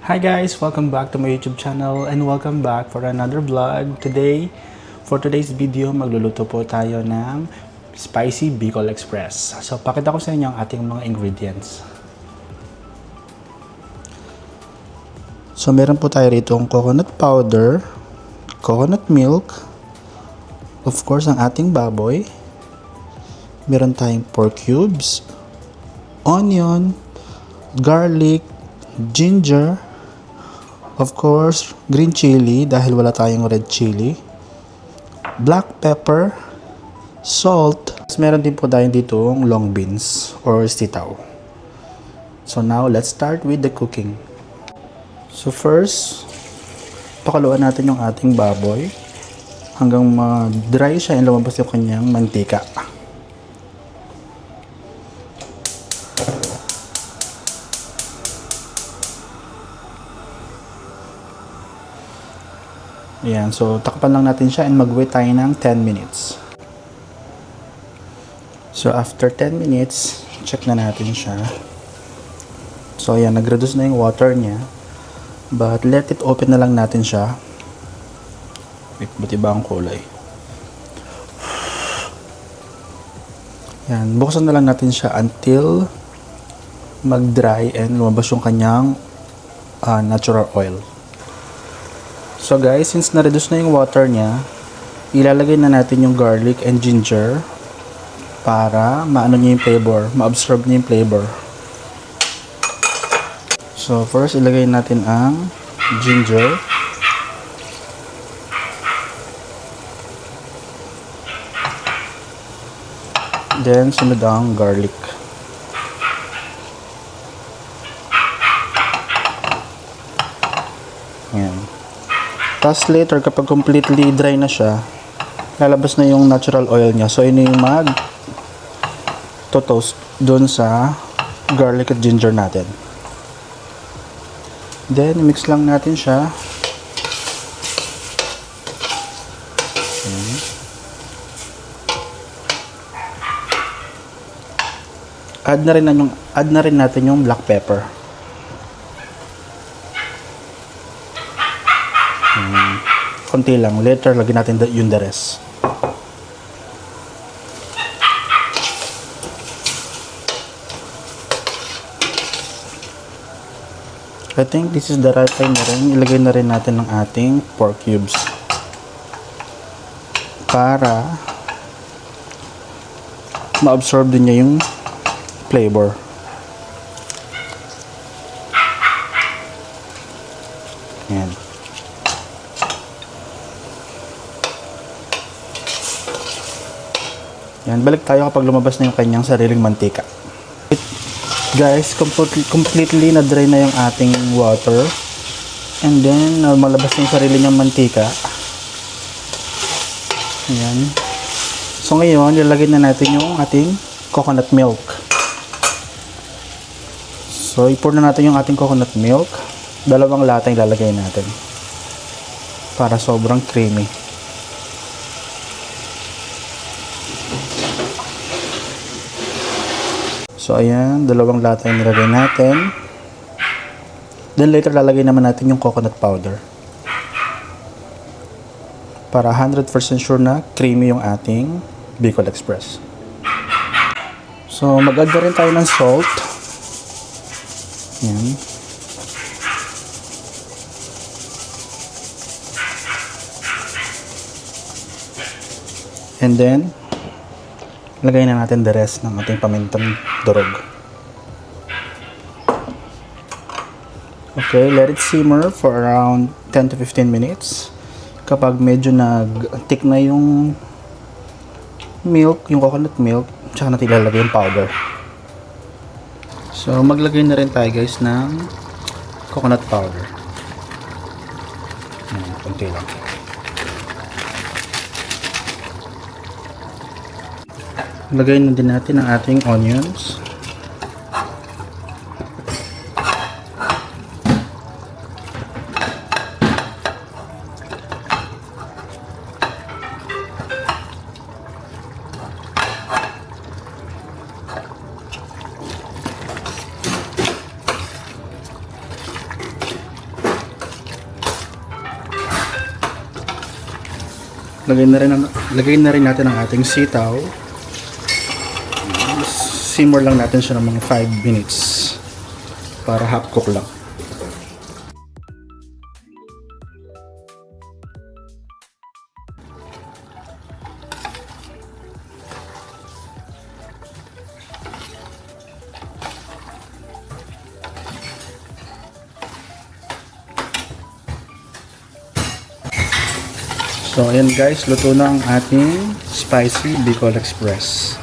Hi guys! Welcome back to my YouTube channel and welcome back for another vlog. For today's video, magluluto po tayo ng Spicy Bicol Express. So, pakita ko sa inyo ang ating mga ingredients. So, meron po tayo rito ang coconut powder, coconut milk, of course, ang ating baboy. Meron tayong pork cubes, onion, garlic, ginger, of course, green chili dahil wala tayong red chili, black pepper, salt. Meron din po tayo ditong long beans or sitaw. So now, let's start with the cooking. So first, pakaluan natin yung ating baboy hanggang ma-dry siya and lumabas yung kanyang mantika. Ayan, so takpan lang natin siya and mag-wait tayo ng 10 minutes. So after 10 minutes, check na natin siya. So ayan, nag-reduce na yung water niya. But let it open na lang natin siya. Wait, ba't iba ang kulay? Ayan, buksan na lang natin siya until mag-dry and lumabas yung kanyang natural oil. So guys, since na-reduce na yung water niya, ilalagay na natin yung garlic and ginger para maano niya yung flavor, ma-absorb niya yung flavor. So first, ilagay natin ang ginger. Then, sunod ang garlic. Ayan. Tapos later, kapag completely dry na siya, lalabas na yung natural oil niya. So, yun yung mag-toast dun sa garlic at ginger natin. Then, mix lang natin siya. Add na rin natin yung black pepper. Konti lang. Later, lagyan natin yung the rest. I think this is the right time na rin. Ilagay na rin natin ng ating pork cubes. Para ma-absorb din niya yung flavor. Ayan. Yan, balik tayo kapag lumabas na yung kanyang sariling mantika. Guys, completely na-dry na yung ating water. And then, malabas na yung sarili niyang mantika. Ayan. So ngayon, ilalagay na natin yung ating coconut milk. So, i-pour na natin yung ating coconut milk. 2 lata ilalagay natin. Para sobrang creamy. So, ayan, 2 lata yung nilagay natin. Then, later, lalagay naman natin yung coconut powder. Para 100% sure na creamy yung ating Bicol Express. So, mag-add na rin tayo ng salt. Ayan. And then, lagay na natin the rest ng ating pamintang durog. Okay, let it simmer for around 10 to 15 minutes. Kapag medyo nag-thick na yung milk, yung coconut milk, tsaka natin ilalagay yung powder. So, maglagay na rin tayo guys ng coconut powder. Kunti lang. Lagay na din natin ang ating onions. Lagay na rin natin ang ating sitaw. Simmer lang natin siya ng mga 5 minutes para half cook lang. So ayan guys, luto na ang ating spicy Bicol Express.